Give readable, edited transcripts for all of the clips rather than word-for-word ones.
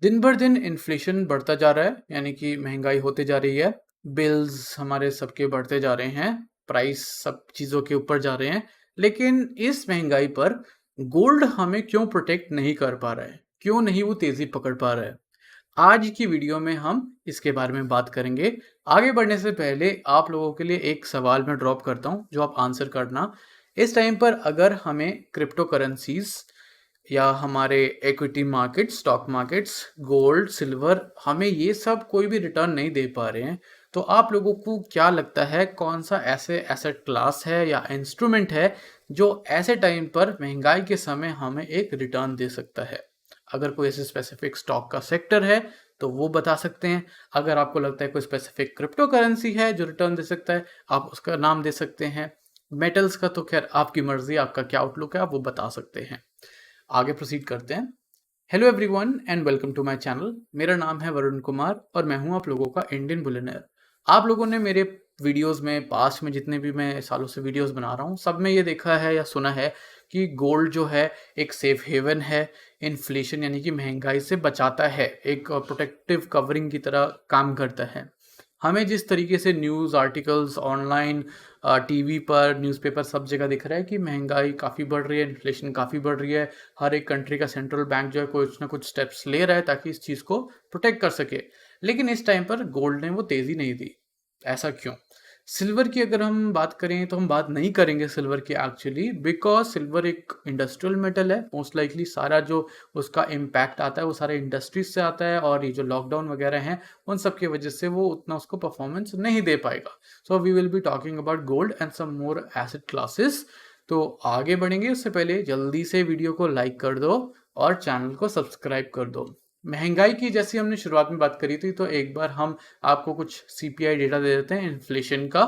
दिन भर दिन इन्फ्लेशन बढ़ता जा रहा है, यानी कि महंगाई होते जा रही है। बिल्स हमारे सबके बढ़ते जा रहे हैं, प्राइस सब चीज़ों के ऊपर जा रहे हैं। लेकिन इस महंगाई पर गोल्ड हमें क्यों प्रोटेक्ट नहीं कर पा रहा है? क्यों नहीं वो तेज़ी पकड़ पा रहा है? आज की वीडियो में हम इसके बारे में बात करेंगे। आगे बढ़ने से पहले आप लोगों के लिए एक सवाल मैं ड्रॉप करता हूँ, जो आप आंसर करना। इस टाइम पर अगर हमें क्रिप्टो करेंसीज़ या हमारे equity market, stock markets, gold, silver, हमें ये सब कोई भी रिटर्न नहीं दे पा रहे हैं, तो आप लोगों को क्या लगता है कौन सा ऐसे एसेट क्लास है या इंस्ट्रूमेंट है जो ऐसे टाइम पर महंगाई के समय हमें एक रिटर्न दे सकता है? अगर कोई ऐसे स्पेसिफिक स्टॉक का सेक्टर है तो वो बता सकते हैं। अगर आपको लगता है कोई स्पेसिफिक क्रिप्टो करेंसी है जो रिटर्न दे सकता है, आप उसका नाम दे सकते हैं। मेटल्स का तो खैर आपकी मर्जी, आपका क्या आउटलुक है, आप वो बता सकते हैं। आगे प्रोसीड करते हैं। Hello everyone and welcome to my channel. मेरा नाम है वरुण कुमार और मैं हूं आप लोगों का इंडियन बिलियनर। आप लोगों ने मेरे वीडियोस में, पास्ट में जितने भी मैं सालों से वीडियोस बना रहा हूं, सब में ये देखा है या सुना है कि गोल्ड जो है एक सेफ हेवन है। इन्फ्लेशन यानी कि महंगाई से बचाता है, एक प्रोटेक्टिव कवरिंग की तरह काम करता है। हमें जिस तरीके से न्यूज़ आर्टिकल्स ऑनलाइन, टीवी पर, न्यूज़पेपर, सब जगह दिख रहा है कि महंगाई काफ़ी बढ़ रही है, इन्फ्लेशन काफ़ी बढ़ रही है। हर एक कंट्री का सेंट्रल बैंक जो है कुछ ना कुछ स्टेप्स ले रहा है ताकि इस चीज़ को प्रोटेक्ट कर सके। लेकिन इस टाइम पर गोल्ड ने वो तेज़ी नहीं दी। ऐसा क्यों? सिल्वर की अगर हम बात करें तो हम बात नहीं करेंगे सिल्वर की एक्चुअली, बिकॉज़ सिल्वर एक इंडस्ट्रियल मेटल है। मोस्ट लाइकली सारा जो उसका इम्पैक्ट आता है वो सारे इंडस्ट्रीज से आता है, और ये जो लॉकडाउन वगैरह हैं उन सब की वजह से वो उतना उसको परफॉर्मेंस नहीं दे पाएगा। So we will be talking about gold and some more asset classes. तो आगे बढ़ेंगे उससे पहले जल्दी से वीडियो को लाइक कर दो और चैनल को सब्सक्राइब कर दो। महंगाई की जैसी हमने शुरुआत में बात करी थी, तो एक बार हम आपको कुछ सीपीआई डेटा दे देते हैं इन्फ्लेशन का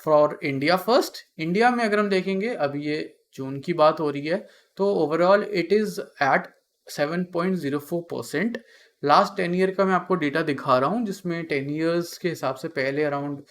फॉर इंडिया फर्स्ट। इंडिया में अगर हम देखेंगे, अभी ये जून की बात हो रही है, तो overall it is at 7.04%। Last 10 year का मैं आपको डेटा दिखा रहा हूँ, जिसमें 10 ईयर्स के हिसाब से पहले अराउंड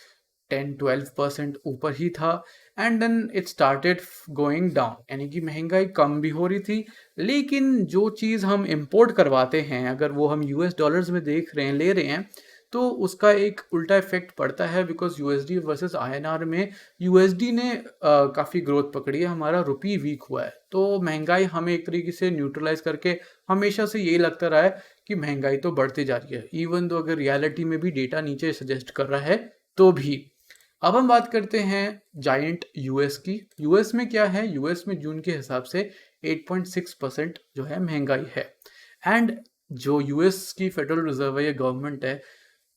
10-12% ऊपर ही था, and then it started going down, यानी कि महंगाई कम भी हो रही थी। लेकिन जो चीज़ हम इंपोर्ट करवाते हैं, अगर वो हम यूएस डॉलर्स में देख रहे हैं, ले रहे हैं, तो उसका एक उल्टा इफेक्ट पड़ता है, बिकॉज यूएसडी वर्सेस आईएनआर में यूएसडी ने काफ़ी ग्रोथ पकड़ी है, हमारा रुपी वीक हुआ है। तो महंगाई हमें एक तरीके से न्यूट्रलाइज करके हमेशा से यही लगता रहा है कि महंगाई तो बढ़ती जा रही है, इवन दो अगर रियलिटी में भी डेटा नीचे सजेस्ट कर रहा है तो भी। अब हम बात करते हैं जायंट यूएस की। यूएस में क्या है? यूएस में जून के हिसाब से 8.6% जो है महंगाई है, एंड जो यूएस की फेडरल रिजर्व है, ये गवर्नमेंट है,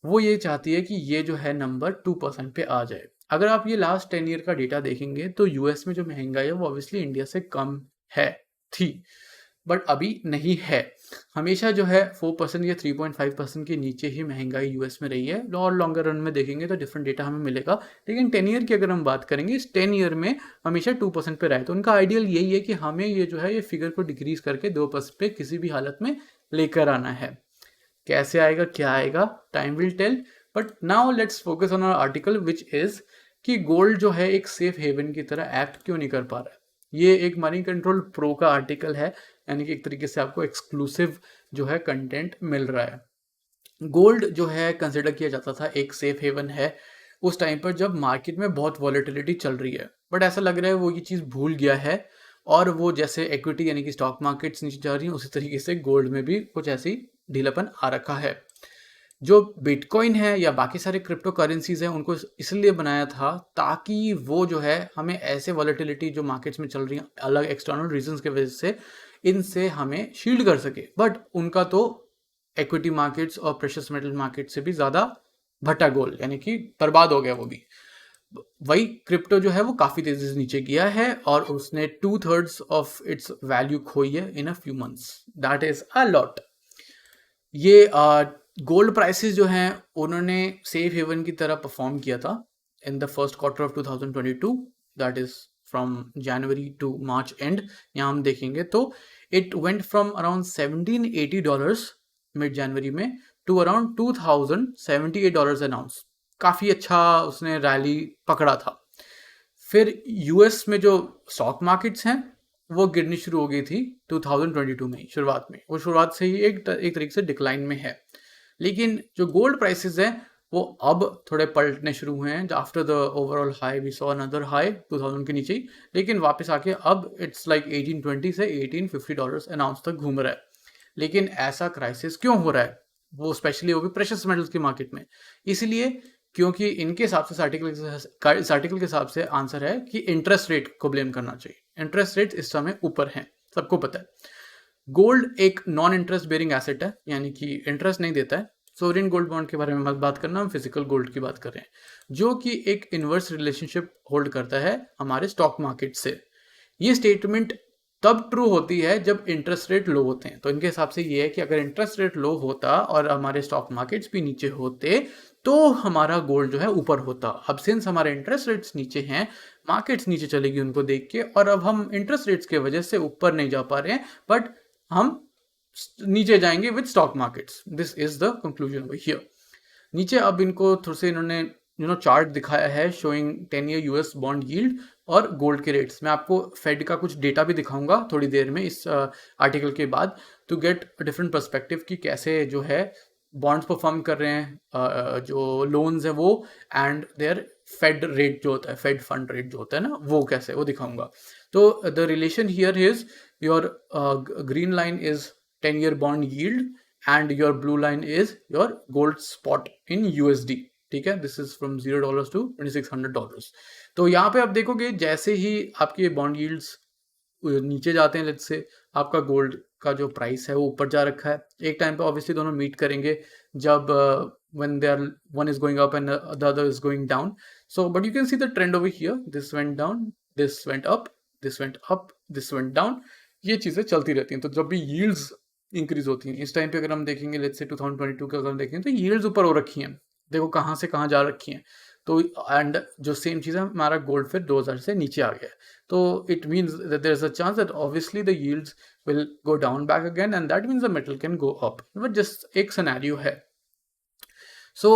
वो ये चाहती है कि ये जो है नंबर 2% पे आ जाए। अगर आप ये लास्ट 10 ईयर का डेटा देखेंगे तो यूएस में जो महंगाई है वो ऑब्वियसली इंडिया से कम है, थी, बट अभी नहीं है। हमेशा जो है 4% या 3.5% के नीचे ही महंगाई यूएस में रही है, और लॉन्गर रन में देखेंगे तो डिफरेंट डेटा हमें मिलेगा। लेकिन 10 ईयर की अगर हम बात करेंगे, इस 10 ईयर में हमेशा 2% पे रहे। तो उनका आइडियल यही है कि हमें ये जो है ये फिगर को डिक्रीज करके 2% पे किसी भी हालत में लेकर आना है। कैसे आएगा, क्या आएगा, time will tell. But now let's focus on our article which is कि गोल्ड जो है एक सेफ हेवन की तरह एक्ट क्यों नहीं कर पा रहा है। ये एक मनी कंट्रोल प्रो का आर्टिकल है, यानी कि एक तरीके से आपको एक्सक्लूसिव जो है कंटेंट मिल रहा है। गोल्ड जो है कंसिडर किया जाता था एक सेफ हेवन है उस टाइम पर जब मार्केट में बहुत वॉलेटिलिटी चल रही है, बट ऐसा लग रहा है वो ये चीज़ भूल गया है, और वो जैसे इक्विटी यानी कि स्टॉक मार्केट्स नीचे जा रही हैं, उसी तरीके से गोल्ड में भी कुछ ऐसी ढीलापन आ रखा है। जो बिटकॉइन है या बाकी सारे क्रिप्टो करेंसीज हैं, उनको इसलिए बनाया था ताकि वो जो है हमें ऐसे वॉलेटिलिटी जो मार्केट्स में चल रही हैं अलग एक्सटर्नल रीजंस के वजह से, इनसे हमें शील्ड कर सके। बट उनका तो इक्विटी मार्केट्स और प्रेशियस मेटल मार्केट से भी ज़्यादा भट्टा गोल, यानी कि बर्बाद हो गया वो भी। वही क्रिप्टो जो है वो काफ़ी तेज़ी से नीचे गया है, और उसने 2/3 ऑफ इट्स वैल्यू खोई है in a few months. That is a lot. ये गोल्ड प्राइसेस जो हैं उन्होंने सेफ हेवन की तरह परफॉर्म किया था in the first quarter of 2022, that is from January to March end. यहाँ हम देखेंगे तो it went from around $1780 mid January में टू अराउंड $2078 एन आउंस। काफ़ी अच्छा उसने रैली पकड़ा था। फिर यूएस में जो स्टॉक मार्केट्स हैं वो गिरनी शुरू हो गई थी 2022 में शुरुआत में, वो शुरुआत से ही एक तरीके से डिक्लाइन में है। लेकिन जो गोल्ड प्राइसेस हैं वो अब थोड़े पलटने शुरू हुए हैं। After the overall high we saw another high 2000 के नीचे ही, लेकिन वापस आके अब इट्स लाइक 1820 से $1850 एन आउंस तक घूम रहा है। लेकिन ऐसा क्राइसिस क्यों हो रहा है, वो स्पेशली वो भी प्रेशियस मेटल्स की मार्केट में? इसलिए क्योंकि इनके हिसाब से इस आर्टिकल के हिसाब से आंसर है कि इंटरेस्ट रेट को ब्लेम करना चाहिए। इंटरेस्ट रेट इस समय ऊपर हैं, सबको पता है। गोल्ड एक नॉन इंटरेस्ट बेयरिंग एसेट है, यानी कि इंटरेस्ट नहीं देता है। सोवरेन गोल्ड बॉन्ड के बारे में मत बात करना, हम फिजिकल गोल्ड की बात कर रहे हैं, जो कि एक इनवर्स रिलेशनशिप होल्ड करता है हमारे स्टॉक मार्केट से। ये स्टेटमेंट तब ट्रू होती है जब इंटरेस्ट रेट लो होते हैं। तो इनके हिसाब से ये है कि अगर इंटरेस्ट रेट लो होता और हमारे स्टॉक मार्केट्स भी नीचे होते तो हमारा गोल्ड जो है ऊपर होता। अब सिंस हमारे इंटरेस्ट रेट्स नीचे हैं, मार्केट्स नीचे चलेगी उनको देख के, और अब हम इंटरेस्ट रेट्स के वजह से ऊपर नहीं जा पा रहे हैं, बट हम नीचे जाएंगे with stock markets. This is the conclusion over here. नीचे अब इनको थोड़े से इन्होंने चार्ट दिखाया है showing 10 year US bond yield और गोल्ड के रेट्स। मैं आपको फेड का कुछ डेटा भी दिखाऊंगा थोड़ी देर में इस आर्टिकल के बाद, टू गेट डिफरेंट पर्सपेक्टिव कि कैसे जो है बॉन्ड्स परफॉर्म कर रहे हैं, जो लोन्स है वो, एंड देयर फेड रेट जो होता है, फेड फंड रेट जो होता है ना, वो कैसे, वो दिखाऊंगा। तो the relation here is your green line is 10 year bond yield and your blue line is your gold spot in USD. ठीक है, दिस इज फ्रॉम $0 to $2600। तो यहाँ पे आप देखोगे जैसे ही आपके बॉन्ड यील्ड्स नीचे जाते हैं, लेट्स से आपका गोल्ड का जो प्राइस है वो ऊपर जा रखा है। एक टाइम पे ऑब्वियसली दोनों मीट करेंगे जब when they are one is going up and the other is going down. So but you can see the trend over here, this went down, this went up, this went up, this went down। ये चीजें चलती रहती हैं। तो जब भी yields increase होती हैं, इस टाइम पे अगर हम देखेंगे लेट्स से 2022 का अगर हम देखें तो यील्ड्स ऊपर हो रखी हैं, देखो कहाँ से कहाँ जा रखी हैं। तो एंड जो सेम चीज़ है, हमारा गोल्ड फिर 2000 से नीचे आ गया है। तो it means that there is a chance that obviously the yields will go down back again and that means the metal can go up, but just एक सिनेरियो है। सो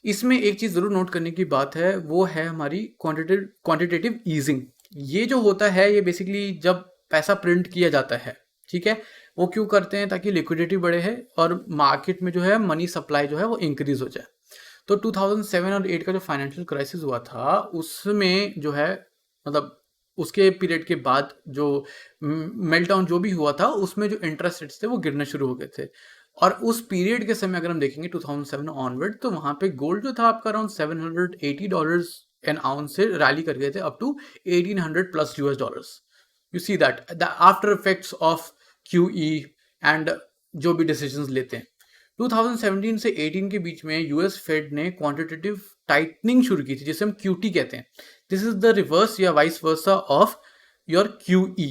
इसमें एक चीज़ ज़रूर नोट करने की बात है, वो है हमारी क्वांटिटेटिव ईजिंग। ये जो होता है ये बेसिकली जब पैसा प्रिंट किया जाता है, ठीक है, वो क्यों करते हैं? ताकि लिक्विडिटी बढ़े है और मार्केट में जो है मनी सप्लाई जो है वो इंक्रीज हो जाए। तो 2007 और 8 का जो फाइनेंशियल क्राइसिस हुआ था उसमें जो है, मतलब उसके पीरियड के बाद जो मेल्टडाउन जो भी हुआ था उसमें जो इंटरेस्ट रेट्स थे वो गिरने शुरू हो गए थे। और उस पीरियड के समय अगर हम देखेंगे 2007 ऑनवर्ड, तो वहां पे गोल्ड जो था आपका अराउंड $780 एन आउंस से रैली कर गए थे up to 1800 plus $। You see that the after effects of QE and जो भी डिसीजंस लेते हैं। 2017 से 18 के बीच में यूएस फेड ने क्वांटिटेटिव टाइटनिंग शुरू की थी, जिसे हम QT कहते हैं। दिस इज द रिवर्स या vice versa of your QE,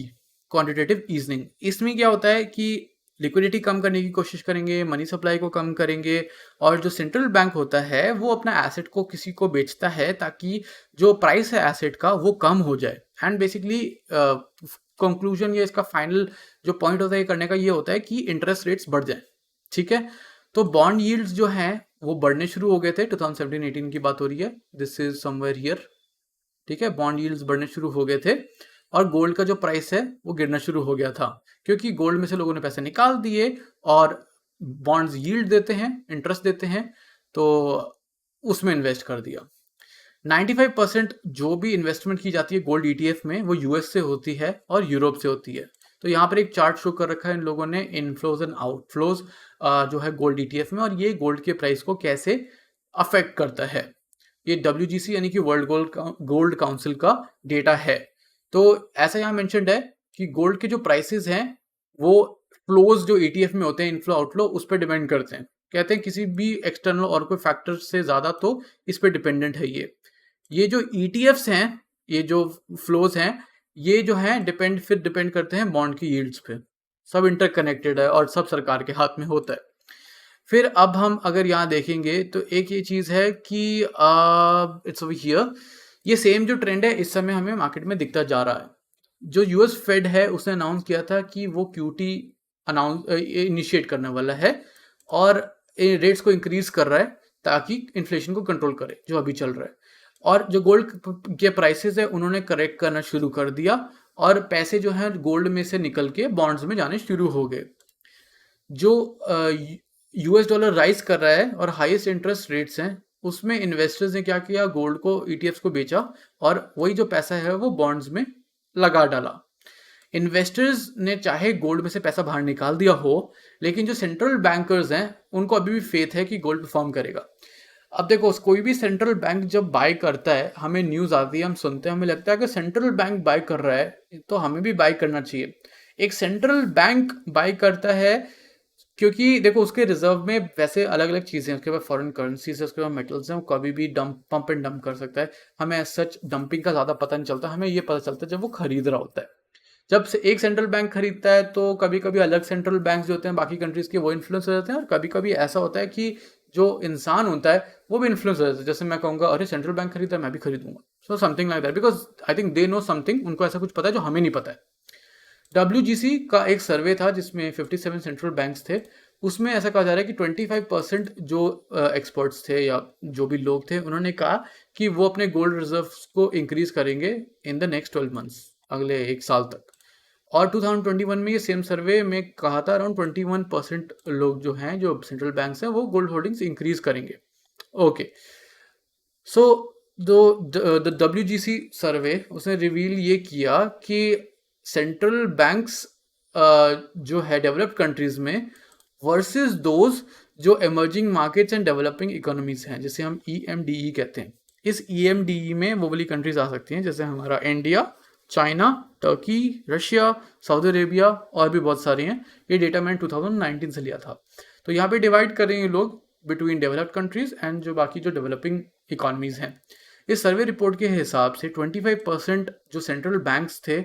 quantitative easing. इसमें क्या होता है कि लिक्विडिटी कम करने की कोशिश करेंगे, मनी सप्लाई को कम करेंगे, और जो सेंट्रल बैंक होता है वो अपना एसेट को किसी को बेचता है ताकि जो प्राइस है एसेट का वो कम हो जाए। एंड बेसिकली कंक्लूजन या इसका फाइनल जो पॉइंट होता है करने का ये होता है कि इंटरेस्ट रेट्स बढ़ जाए। ठीक है, तो बॉन्ड यील्ड्स जो हैं वो बढ़ने शुरू हो गए थे। 2017-18 की बात हो रही है, दिस इज समवेयर हियर। ठीक है, बॉन्ड यील्ड्स बढ़ने शुरू हो गए थे और गोल्ड का जो प्राइस है वो गिरना शुरू हो गया था, क्योंकि गोल्ड में से लोगों ने पैसे निकाल दिए और बॉन्ड्स यील्ड देते हैं, इंटरेस्ट देते हैं, तो उसमें इन्वेस्ट कर दिया। 95% जो भी इन्वेस्टमेंट की जाती है गोल्ड ETF में वो यूएस से होती है और यूरोप से होती है। तो यहाँ पर एक चार्ट शो कर रखा है इन लोगों ने, इनफ्लोज एंड आउटफ्लोज जो है गोल्ड ETF में, और ये गोल्ड के प्राइस को कैसे अफेक्ट करता है। ये WGC यानी कि वर्ल्ड गोल्ड काउंसिल का डेटा है। तो ऐसा यहाँ मेंशन्ड है कि गोल्ड के जो प्राइसेस हैं वो फ्लोज जो ETF में होते हैं, इनफ्लो आउटफ्लो, उस पर डिपेंड करते हैं। कहते हैं किसी भी एक्सटर्नल और कोई फैक्टर से ज्यादा तो इस पर डिपेंडेंट है। ये जो ETFs हैं, ये जो फ्लोज हैं, ये जो है डिपेंड करते हैं बॉन्ड की यील्ड्स पे। सब इंटरकनेक्टेड है और सब सरकार के हाथ में होता है। फिर अब हम अगर यहाँ देखेंगे तो एक ये चीज है कि इट्स ओवर हियर, ये सेम जो ट्रेंड है इस समय हमें मार्केट में दिखता जा रहा है। जो यूएस फेड है उसने अनाउंस किया था कि वो QT इनिशिएट करने वाला है और रेट्स को इंक्रीज कर रहा है ताकि इन्फ्लेशन को कंट्रोल करे जो अभी चल रहा है। और जो गोल्ड के प्राइसेस है उन्होंने करेक्ट करना शुरू कर दिया और पैसे जो हैं गोल्ड में से निकल के बॉन्ड्स में जाने शुरू हो गए। जो यूएस डॉलर राइज कर रहा है और हाईएस्ट इंटरेस्ट रेट्स हैं, उसमें इन्वेस्टर्स ने क्या किया, गोल्ड को ईटीएफ्स को बेचा और वही जो पैसा है वो बॉन्ड्स में लगा डाला। इन्वेस्टर्स ने चाहे गोल्ड में से पैसा बाहर निकाल दिया हो, लेकिन जो सेंट्रल बैंकर्स हैं उनको अभी भी फेथ है कि गोल्ड परफॉर्म करेगा। अब देखो, कोई भी सेंट्रल बैंक जब बाय करता है, हमें न्यूज़ आती है, हम सुनते हैं, हमें लगता है कि सेंट्रल बैंक बाय कर रहा है तो हमें भी बाय करना चाहिए। एक सेंट्रल बैंक बाय करता है क्योंकि देखो उसके रिजर्व में वैसे अलग अलग चीज़ें हैं, उसके पास फॉरेन करेंसीज है, उसके पास मेटल्स हैं, वो कभी भी डंप पंप एंड डंप कर सकता है। हमें सच डंपिंग का ज़्यादा पता नहीं चलता, हमें ये पता चलता है जब वो खरीद रहा होता है। जब से एक सेंट्रल बैंक खरीदता है तो कभी कभी अलग सेंट्रल बैंक जो होते हैं बाकी कंट्रीज के वो इन्फ्लुएंस हो जाते हैं, और कभी कभी ऐसा होता है कि जो इंसान होता है वो भी इन्फ्लुएंस हो जाता है। जैसे मैं कहूँगा अरे सेंट्रल बैंक खरीदा, मैं भी खरीदूंगा। So something like that, because I think they know something, उनको ऐसा कुछ पता है जो हमें नहीं पता है। WGC का एक सर्वे था जिसमें 57 सेंट्रल बैंक्स थे। उसमें ऐसा कहा जा रहा है कि 25% जो एक्सपर्ट्स थे या जो भी लोग थे, उन्होंने कहा कि वो अपने गोल्ड रिजर्व्स को इंक्रीज करेंगे इन द नेक्स्ट 12 मंथ्स, अगले एक साल तक। और 2021 में ये सेम सर्वे में कहा था अराउंड 21% लोग जो हैं, जो सेंट्रल बैंक्स हैं, वो गोल्ड होल्डिंग्स इंक्रीज करेंगे। ओके, सो द WGC सर्वे उसने रिवील ये किया कि सेंट्रल बैंक्स जो है डेवलप्ड कंट्रीज में वर्सेस दोज जो emerging markets and developing economies हैं, जिसे हम EMDE कहते हैं। इस EMDE में वो वाली कंट्रीज आ सकती हैं जैसे हमारा India, China, Turkey, Russia, Saudi Arabia और भी बहुत सारी हैं। ये डेटा मैंने 2019 से लिया था। तो यहाँ पे डिवाइड कर रहे हैं लोग बिटवीन डेवलप्ड कंट्रीज एंड जो बाकी जो डेवलपिंग इकोनॉमीज हैं। इस सर्वे रिपोर्ट के हिसाब से 25% जो सेंट्रल बैंक्स थे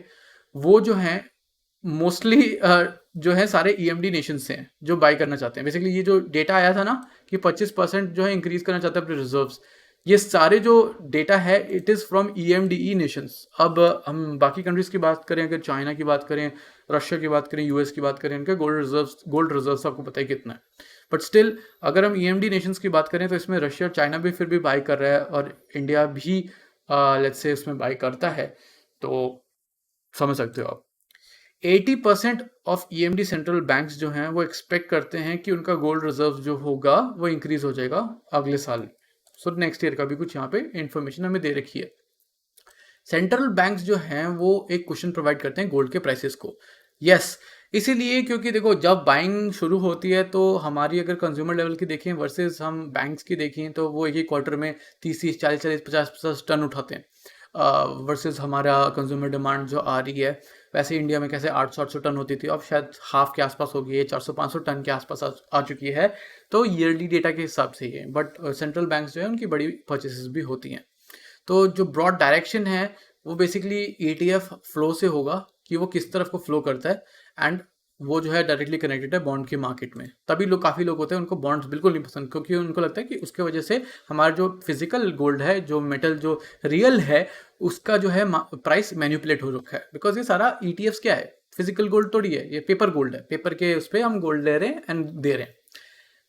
वो जो हैं मोस्टली जो है सारे EMD नेशन से हैं जो बाय करना चाहते हैं। बेसिकली ये जो डेटा आया था ना कि 25% जो है इंक्रीज करना चाहते हैं अपने रिजर्व्स, ये सारे जो डेटा है it is from EMDE Nations. अब हम बाकी कंट्रीज की बात करें, अगर चाइना की बात करें, रशिया की बात करें, US की बात करें, इनका गोल्ड रिजर्व्स आपको पता है कितना है। बट स्टिल अगर हम EMD नेशंस की बात करें तो इसमें रशिया और चाइना भी फिर भी बाय कर रहा है और इंडिया भी लेट्स से इसमें बाय करता है। तो समझ सकते हो आप 80% ऑफ EMD सेंट्रल बैंक्स जो हैं वो एक्सपेक्ट करते हैं कि उनका गोल्ड रिजर्व जो होगा वो इंक्रीज हो जाएगा अगले साल। सो नेक्स्ट ईयर का भी कुछ यहाँ पे इंफॉर्मेशन हमें दे रखी है। सेंट्रल बैंक्स जो हैं वो एक क्वेश्चन प्रोवाइड करते हैं गोल्ड के प्राइसेस को। यस, इसीलिए क्योंकि देखो जब बाइंग शुरू होती है तो हमारी अगर कंज्यूमर लेवल की देखें वर्सेस हम बैंक्स की देखें तो वो एक ही क्वार्टर में 30-30, 40-40, 50-50 टन उठाते हैं वर्सेस हमारा कंज्यूमर डिमांड जो आ रही है। वैसे इंडिया में कैसे 800 टन होती थी, अब शायद हाफ के आसपास हो गई है, 400-500 टन के आसपास आ चुकी है। तो ईयरली डेटा के हिसाब से ही है, बट सेंट्रल बैंक्स जो है उनकी बड़ी परचेसेस भी होती हैं। तो जो ब्रॉड डायरेक्शन है वो बेसिकली ETF फ्लो से होगा कि वो किस तरफ को फ्लो करता है, एंड वो जो है डायरेक्टली कनेक्टेड है बॉन्ड के मार्केट में। तभी लोग, काफ़ी लोग होते हैं उनको बॉन्ड्स बिल्कुल नहीं पसंद, क्योंकि उनको लगता है कि उसके वजह से हमारा जो फिजिकल गोल्ड है, जो मेटल जो रियल है, उसका जो है प्राइस मैनिपुलेट हो रखा है। बिकॉज ये सारा ETFs क्या है, फिजिकल गोल्ड थोड़ी है, ये पेपर गोल्ड है, पेपर के उस पर हम गोल्ड ले रहे हैं एंड दे रहे हैं।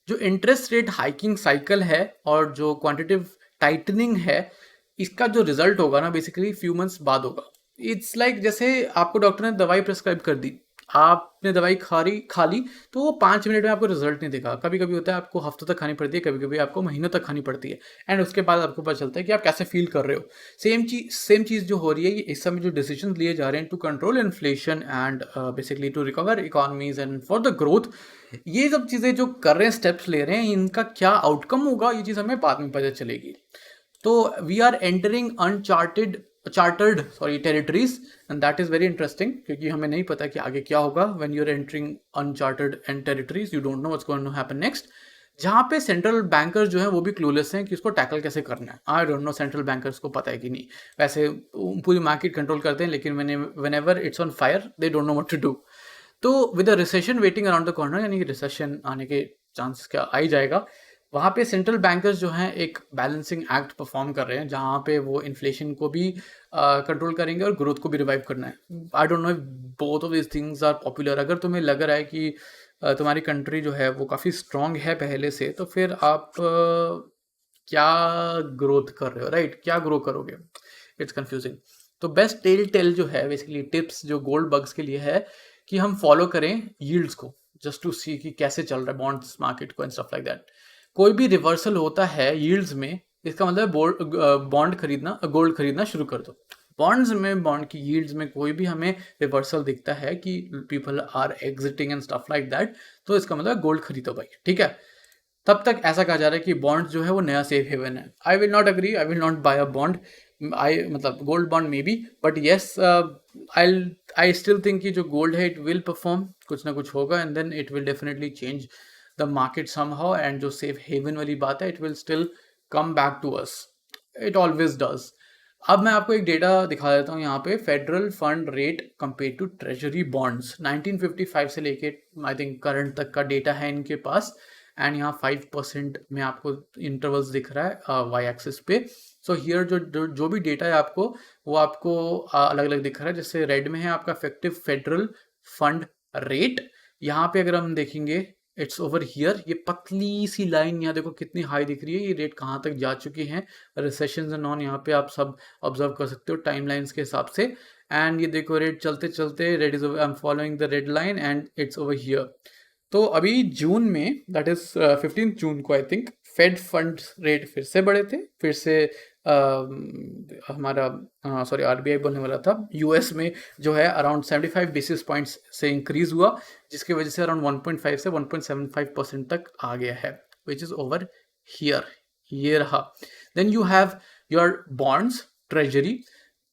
जो इंटरेस्ट रेट हाइकिंग साइकिल है और जो क्वांटिटेटिव टाइटनिंग है, इसका जो रिजल्ट होगा ना बेसिकली फ्यू मंथ्स बाद होगा। इट्स लाइक जैसे आपको डॉक्टर ने दवाई प्रिस्क्राइब कर दी, आपने दवाई खा ली तो वो 5 मिनट में आपको रिजल्ट नहीं देगा। कभी कभी होता है आपको हफ्तों तक खानी पड़ती है, कभी कभी आपको महीनों तक खानी पड़ती है, एंड उसके बाद आपको पता चलता है कि आप कैसे फील कर रहे हो। सेम चीज़ जो हो रही है, ये इस समय जो डिसीजन लिए जा रहे हैं to control inflation and basically to recover economies and for the growth, ये सब चीज़ें जो कर रहे हैं, स्टेप्स ले रहे हैं, इनका क्या आउटकम होगा ये चीज़ हमें बाद में पता चलेगी। तो we are entering chartered territories, and that is very interesting, क्योंकि हमें नहीं पता कि आगे क्या होगा। When you are entering uncharted and territories, you don't know what's going to happen next. जहाँ पे सेंट्रल बैंकर्स जो है वो भी क्लूलेस हैं कि उसको टैकल कैसे करना है। I don't no central bankers को पता है कि नहीं, वैसे पूरी मार्केट कंट्रोल करते हैं, लेकिन whenever it's on fire they don't know what to do. तो with a recession waiting around the corner, यानी कि रिसेशन आने के चांसेस क्या आ ही जाएगा, वहाँ पे सेंट्रल बैंकर्स जो हैं एक बैलेंसिंग एक्ट परफॉर्म कर रहे हैं, जहाँ पे वो इन्फ्लेशन को भी कंट्रोल करेंगे और ग्रोथ को भी रिवाइव करना है। I don't know if both of this things are popular. अगर तुम्हें लग रहा है कि तुम्हारी कंट्री जो है वो काफ़ी स्ट्रांग है पहले से, तो फिर आप क्या ग्रोथ कर रहे हो, राइट? क्या ग्रो करोगे? It's confusing. तो बेस्ट टेल जो है बेसिकली टिप्स जो गोल्ड बग्स के लिए है कि हम फॉलो करें यील्ड्स को, जस्ट टू सी कि कैसे चल रहा है बॉन्ड्स मार्केट को एंड स्टफ लाइक दैट। कोई भी रिवर्सल होता है यील्ड्स में, इसका मतलब बॉन्ड खरीदना, गोल्ड खरीदना शुरू कर दो। बॉन्ड्स में, बॉन्ड की यील्ड्स में कोई भी हमें रिवर्सल दिखता है कि people are exiting and stuff like that, तो इसका मतलब गोल्ड खरीदो भाई, ठीक है। तब तक ऐसा कहा जा रहा है कि बॉन्ड जो है वो नया सेफ हेवन है। I will not agree, I will not buy a bond, I मतलब gold bond maybe, but yes I still think कि जो गोल्ड है इट विल परफॉर्म, कुछ ना कुछ होगा and then it will definitely change the market somehow, and जो safe haven वाली बात है it will still come back to us, it always does. अब मैं आपको एक डेटा दिखा देता हूँ यहाँ पे, federal fund rate compare to treasury bonds 1955 से लेके आई थिंक करंट तक का डेटा है इनके पास, एंड यहाँ 5% में आपको इंटरवल्स दिख रहा है वाई एक्सिस पे। सो हियर जो भी डेटा है आपको वो आपको अलग अलग दिख रहा है। जैसे रेड में है आपका इफेक्टिव फेडरल फंड रेट, यहाँ पे अगर हम देखेंगे इट्स ओवर हियर, ये पतली सी लाइन यहाँ देखो कितनी हाई दिख रही है, ये रेट कहाँ तक जा चुकी हैं, रिसेशन एंड ऑन, यहाँ पे आप सब ऑब्जर्व कर सकते हो टाइम लाइन्स के हिसाब से। एंड ये देखो रेट चलते चलते red is, I am following the red line and it's over here. तो अभी जून में, दैट इज 15 जून को I think, fed fund rate फिर से बढ़े थे, फिर से हमारा सॉरी आरबीआई बोलने वाला था, यूएस में जो है अराउंड 75 बेसिस पॉइंट्स से इंक्रीज हुआ, जिसकी वजह से अराउंड 1.5 से 1.75% तक आ गया है, विच इज ओवर हियर, ये रहा। Then you have your bonds treasury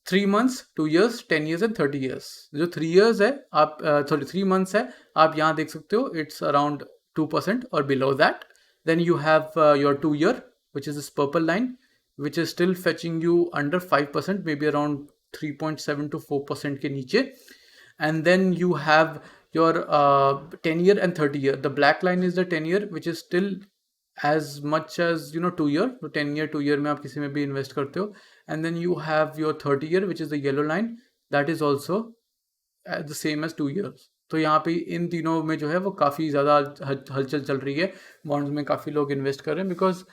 3 months, 2 years, 10 years and 30 years। जो 3 years है आप सॉरी 3 months है, आप यहाँ देख सकते हो इट्स अराउंड 2% और below that. Then you have your 2 year which is this purple line which is still fetching you under 5%, maybe around 3.7 to 4% के नीचे। And then you have your 10 year and 30 year, the black line is the 10 year which is still as much as 2 year, तो 10 year 2 year में आप किसी में भी invest करते हो। And then you have your 30 year which is the yellow line, that is also the same as 2 years। तो यहाँ पे इन तीनों में जो है वो काफ़ी ज़्यादा हलचल चल रही है, बॉन्ड्स में काफ़ी लोग इन्वेस्ट कर रहे हैं because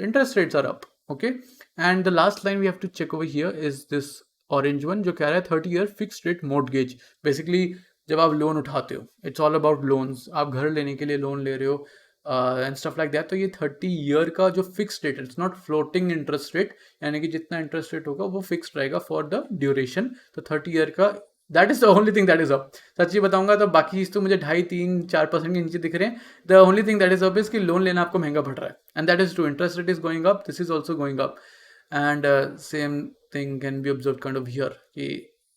interest rates are up, okay. And the last line we have to check over here is this orange one, जो कह रहा है 30 year fixed rate mortgage. Basically जब आप लोन उठाते हो, इट्स ऑल अबाउट लोन्स, आप घर लेने के लिए लोन ले रहे हो एंड स्टफ लाइक दैट, तो ये 30 year का जो fixed rate, it's not floating interest rate, यानी कि जितना इंटरेस्ट रेट होगा वो फिक्स्ड रहेगा फॉर द ड्यूरेशन। तो 30 year का that is the only thing that is up. सच्ची बताऊंगा तो बाकी चीज तो मुझे 2.5-3-4% के नीचे दिख रहे हैं। The only thing that is up is कि लोन लेना आपको महंगा पड़ रहा है, and that is true, interest rate is going up, this is also going up, and same thing can be observe kind of here कि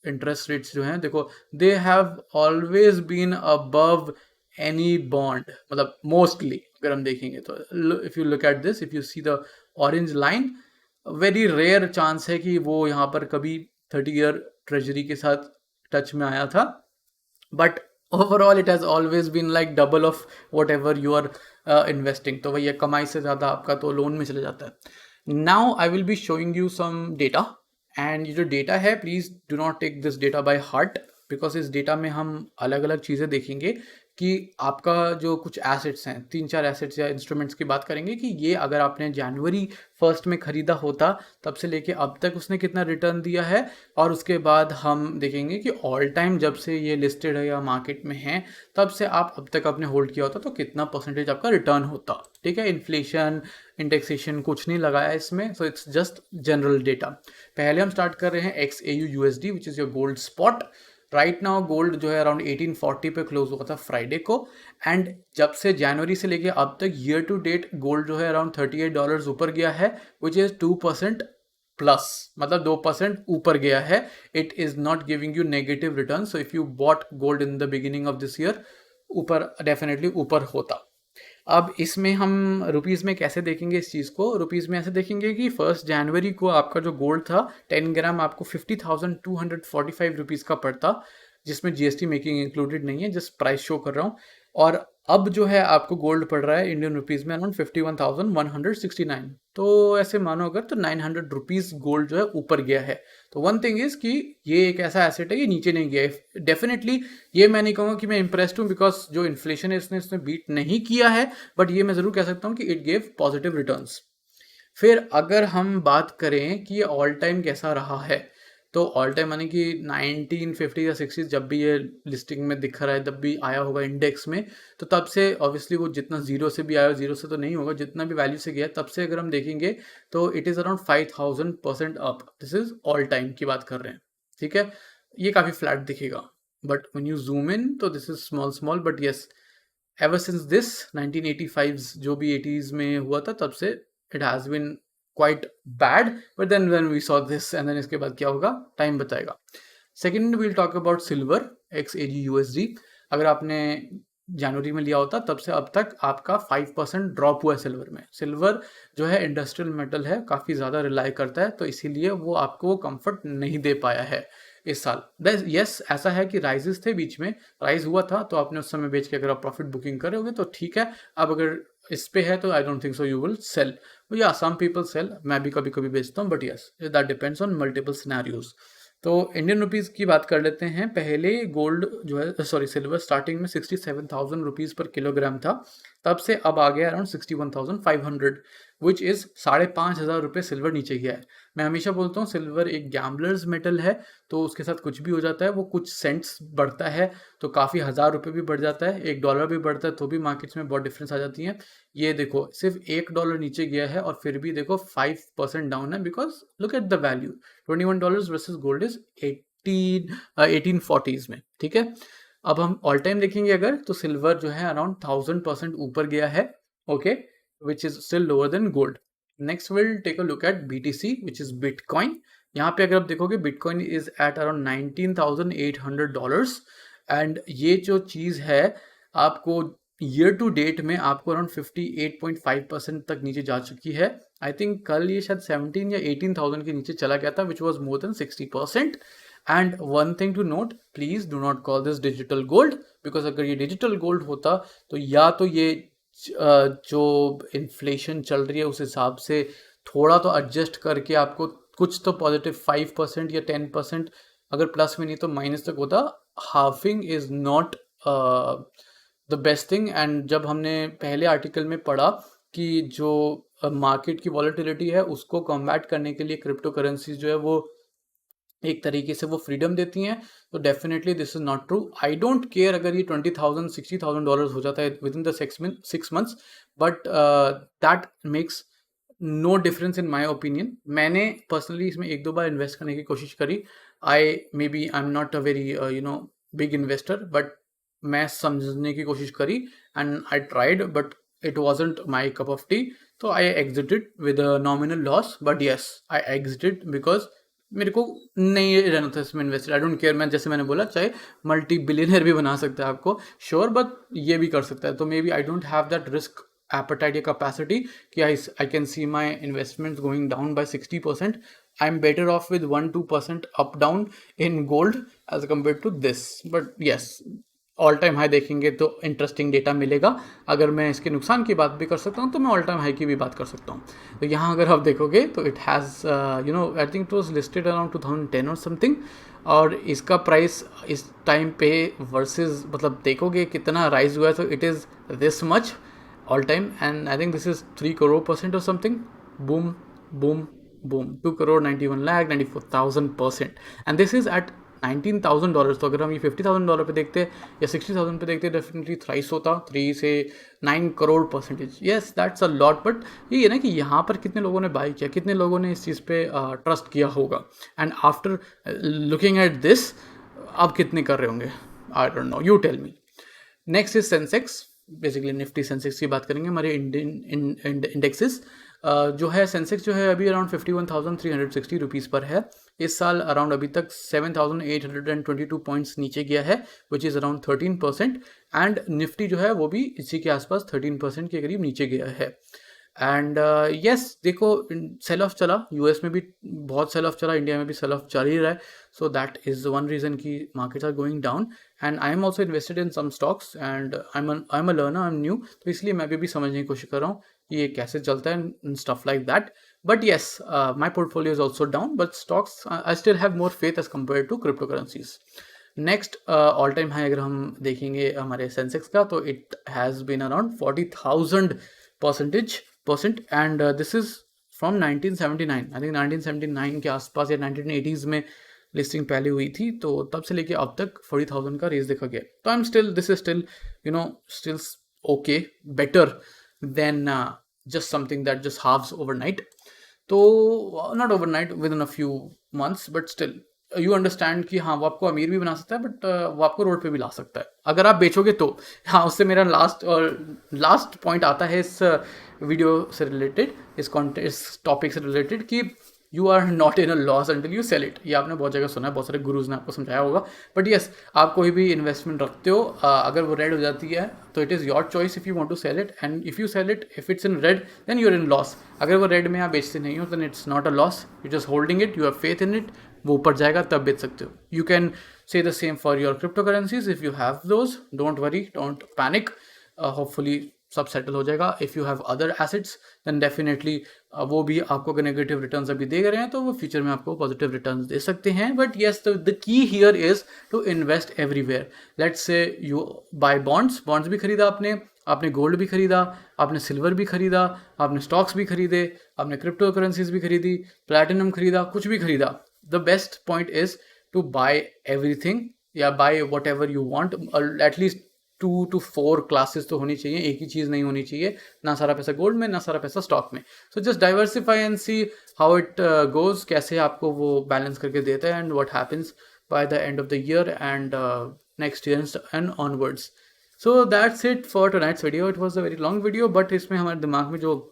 interest rates जो हैं देखो, they have always been above any bond, मतलब mostly अगर हम देखेंगे तो if you look at this, if you see the orange line, very rare chance है कि वो यहाँ पर कभी 30 year ट्रेजरी के साथ टच में आया था, but overall it has always been like double of whatever you are investing. तो भैया कमाई से ज़्यादा आपका तो लोन में चले जाता है। Now I will be showing you some data, and ये जो डेटा है please do not take this data by heart, because इस डेटा में हम अलग अलग चीज़ें देखेंगे कि आपका जो कुछ एसेट्स हैं, 3-4 एसेट्स या इंस्ट्रूमेंट्स की बात करेंगे कि ये अगर आपने जनवरी 1 में ख़रीदा होता तब से लेके अब तक उसने कितना रिटर्न दिया है, और उसके बाद हम देखेंगे कि ऑल टाइम जब से ये लिस्टेड है या मार्केट में है तब से आप अब तक आपने होल्ड किया होता तो कितना परसेंटेज आपका रिटर्न होता, ठीक है। इन्फ्लेशन, इंडेक्सेशन कुछ नहीं लगाया इसमें, so it's just general data. पहले हम स्टार्ट कर रहे हैं XAU USD which is your gold spot. Right now gold जो है अराउंड 1840 पे क्लोज हुआ था फ्राइडे को, एंड जब से जनवरी से लेके अब तक ईयर टू डेट गोल्ड जो है अराउंड $38 ऊपर गया है, विच इज़ 2% प्लस, मतलब 2% ऊपर गया है। It is not giving you negative return, so if you bought gold in the beginning of this year, ऊपर डेफिनेटली ऊपर होता। अब इसमें हम रुपीज़ में कैसे देखेंगे इस चीज़ को, रुपीज़ में ऐसे देखेंगे कि 1 जनवरी को आपका जो गोल्ड था 10 ग्राम आपको 50,245 रुपीज़ का पड़ता, जिसमें GST मेकिंग इंक्लूडेड नहीं है, जस्ट प्राइस शो कर रहा हूँ। और अब जो है आपको गोल्ड पड़ रहा है इंडियन रुपीज़ में अराउंड 51,169। तो ऐसे मानो अगर तो 900 रुपीज़ गोल्ड जो है ऊपर गया है। तो वन थिंग इज़ कि ये एक ऐसा एसेट है, ये नीचे नहीं गया है डेफिनेटली। ये मैं नहीं कहूँगा कि मैं इंप्रेस्ड हूँ, बिकॉज जो इन्फ्लेशन है इसने बीट नहीं किया है, बट ये मैं ज़रूर कह सकता हूँ कि इट गेव पॉजिटिव रिटर्न्स। फिर अगर हम बात करें कि ये ऑल टाइम कैसा रहा है, तो ऑल टाइम माने कि 1950 या 60 जब भी ये लिस्टिंग में दिख रहा है, तब भी आया होगा इंडेक्स में, तो तब से ऑब्वियसली वो जितना जीरो से भी आया, जीरो से तो नहीं होगा, जितना भी वैल्यू से गया तब से अगर हम देखेंगे तो it is around 5000% up. This is all time की बात कर रहे हैं, ठीक है। ये काफ़ी फ्लैट दिखेगा, but when you zoom in तो this is small small, but yes ever since this 1985 जो भी 80s में हुआ था तब से it has been quite bad, but then when we saw this and then इसके बाद क्या होगा टाइम बताएगा। Second will talk about silver XAUSD। अगर आपने जनवरी में लिया होता तब से अब तक आपका 5% ड्रॉप हुआ है सिल्वर में। सिल्वर जो है इंडस्ट्रियल मेटल है, काफ़ी ज़्यादा रिलाई करता है, तो इसीलिए वो आपको कंफर्ट नहीं दे पाया है इस साल। यस ऐसा है कि राइजेस थे, बीच में राइज हुआ था तो आपने उस समय बेच के अगर आप प्रॉफिट बुकिंग करोगे तो ठीक है। अब अगर इस पे है तो I don't think so you will sell. या सम पीपल सेल, मैं भी कभी कभी बेचता हूँ, but yes that depends on multiple scenarios. तो इंडियन रुपीज़ की बात कर लेते हैं। पहले गोल्ड जो है, सॉरी सिल्वर स्टार्टिंग में 67,000 रुपीज़ पर किलोग्राम था, तब से अब आ गया अराउंड 61,500, विच इज़ 5,500 रुपये सिल्वर नीचे गया है। मैं हमेशा बोलता हूँ सिल्वर एक गैम्बलर्स मेटल है, तो उसके साथ कुछ भी हो जाता है, वो कुछ सेंट्स बढ़ता है तो काफ़ी हज़ार रुपये भी बढ़ जाता है, $1 भी बढ़ता है तो भी मार्केट्स में बहुत डिफरेंस आ जाती है। ये देखो सिर्फ $1 नीचे गया है और फिर भी देखो 5% डाउन है, because look at the value $21 versus gold is 1840s में, ठीक है। अब हम ऑल टाइम देखेंगे अगर, तो सिल्वर जो है अराउंड 1000% ऊपर गया है, okay, which is still lower than gold. Next will take a look at BTC which is bitcoin. यहाँ पे अगर आप देखोगे bitcoin is at around $19,800 and ये जो चीज़ है आपको ईयर टू डेट में आपको अराउंड 58.5% तक नीचे जा चुकी है। आई थिंक कल ये शायद 17 या 18,000 के नीचे चला गया था, which was more than 60%। And one thing to note, please do not call this digital gold, because अगर ये डिजिटल गोल्ड होता तो या तो ये जो इन्फ्लेशन चल रही है उस हिसाब से थोड़ा तो एडजस्ट करके आपको कुछ तो पॉजिटिव 5% या 10%, अगर प्लस में नहीं तो माइनस तक होता। Halving is not the best thing. And जब हमने पहले आर्टिकल में पढ़ा कि जो मार्केट की वॉलेटिलिटी है उसको कॉम्बैट करने के लिए क्रिप्टो करेंसीज जो है वो एक तरीके से वो फ्रीडम देती हैं, तो definitely this is not true. I don't care अगर ये $20,000 $60,000 हो जाता है within the 6 months, but that makes no difference in my opinion. मैंने पर्सनली इसमें एक दो बार इन्वेस्ट करने की कोशिश करी। I am not a very big investor, but मैं समझने की कोशिश करी and I tried, but it wasn't my cup of tea, तो I exited with a nominal loss. But yes I exerted because मेरे को नहीं रहना था इसमें इन्वेस्टेड। आई डोंट केयर, मैं जैसे मैंने बोला चाहे मल्टी बिलियनर भी बना सकता है आपको, श्योर, बट ये भी कर सकता है। तो maybe I don't have that risk appetite या capacity कि I can see my investments going down by 60%. I'm better off with 1-2% up down in gold as compared to this. But yes, all time high देखेंगे तो interesting data मिलेगा। अगर मैं इसके नुकसान की बात भी कर सकता हूँ तो मैं ऑल टाइम हाई की भी बात कर सकता हूँ। तो यहाँ अगर आप देखोगे तो it has I think it was listed around 2010 और समथिंग, और इसका प्राइस इस टाइम पे वर्सेस मतलब देखोगे कितना राइज हुआ है, तो it is this much all time, and I think this is 3 crore% or something. Boom, boom, boom. 2 crore 91 lakh 94,000%, and this is at $19,000. तो अगर हम ये $50,000 पे देखते या 60,000 पे देखते डेफिनेटली थ्राइस होता, 3 से 9 crore%. Yes that's a lot, but ये है ना कि यहाँ पर कितने लोगों ने बाई किया, कितने लोगों ने इस चीज़ पे ट्रस्ट किया होगा, and after looking at this अब कितने कर रहे होंगे, I don't know, you tell me. Next is Sensex, basically Nifty Sensex की बात करेंगे। हमारे इंडियन इंडेक्सेस जो है, सेंसेक्स जो है अभी अराउंड 51,360 रुपीज़ पर है। इस साल अराउंड अभी तक 7,822 पॉइंट्स नीचे गया है, which is around 13%। And Nifty जो है वो भी इसी के आसपास 13% के करीब नीचे गया है। एंड यस देखो सेल ऑफ चला, यूएस में भी बहुत सेल ऑफ चला, इंडिया में भी सेल ऑफ चल ही रहा है, so that is one reason कि markets are going down. And I am also invested in some stocks and I am a learner, I am new, तो इसलिए मैं भी समझने की कोशिश कर रहा हूँ कि ये कैसे चलता है and stuff like that. But yes my portfolio is also down, but stocks I still have more faith as compare to crypto currencies. Next all time high अगर हम देखेंगे हमारे सेंसेक्स का, तो it has been around 40,000% and this is from 1979। I think 1979 के आसपास या 1980s में लिस्टिंग पहले हुई थी, तो तब से लेके अब तक 40,000 का रेस देखा गया। तो I am still, this is still still okay, better than just something that just halves overnight. तो not overnight, with in a few months, but still you understand कि हाँ वो आपको अमीर भी बना सकता है, बट वो आपको रोड पे भी ला सकता है अगर आप बेचोगे तो। हाँ, उससे मेरा लास्ट पॉइंट आता है इस वीडियो से रिलेटेड, इस टॉपिक से रिलेटेड, कि you are not in a loss until you sell it. ये आपने बहुत जगह सुना है, बहुत सारे गुरुज ने आपको समझाया होगा। बट यस, आप कोई भी इन्वेस्टमेंट रखते हो, अगर वो रेड हो जाती है तो it is your choice if you want to sell it, and if you sell it, if it's in red then you are in loss. अगर वो रेड में आप बेचते नहीं हो then it's not a loss, you just holding it, you have faith in it. वो ऊपर जाएगा तब बेच सकते हो। You can say the same for your cryptocurrencies if you have those. Don't worry, don't panic. Hopefully सब settle हो जाएगा। If you have other assets then definitely वो भी आपको अगर नेगेटिव रिटर्न्स अभी दे रहे हैं तो वो फ्यूचर में आपको पॉजिटिव रिटर्न्स दे सकते हैं। But yes, the key here is to invest everywhere. Let's say you buy bonds भी खरीदा आपने गोल्ड भी खरीदा, आपने सिल्वर भी खरीदा, आपने स्टॉक्स भी खरीदे, आपने क्रिप्टो करेंसीज भी खरीदी, प्लैटिनम खरीदा, कुछ भी खरीदा। The best point is to buy everything, या buy whatever you want. At least 2 to 4 classes तो होनी चाहिए, एक ही चीज़ नहीं होनी चाहिए। ना सारा पैसा गोल्ड में, ना सारा पैसा स्टॉक में। So just diversify and see how it goes, कैसे आपको वो बैलेंस करके देता है, and what happens by the end of the year and next year and onwards. So that's it for tonight's video. It was a very long video, but इसमें हमारे दिमाग में जो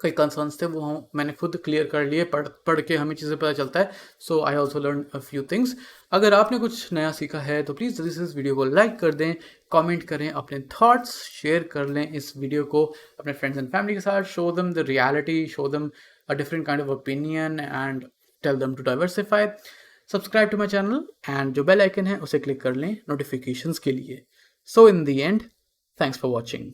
कई कंसर्न्स थे वो मैंने खुद क्लियर कर लिए। पढ़ के हमें चीज़ें पता चलता है। So I also learn a few things. अगर आपने कुछ नया सीखा है तो प्लीज़ जल्दी से इस वीडियो को लाइक कर दें, कमेंट करें, अपने थॉट्स शेयर कर लें इस वीडियो को अपने फ्रेंड्स एंड फैमिली के साथ। Show them the reality, show them a different kind of opinion and tell them to diversify. Subscribe to my channel and जो बेल आइकन है उसे क्लिक कर लें नोटिफिकेशंस के लिए। So in the end, thanks for watching.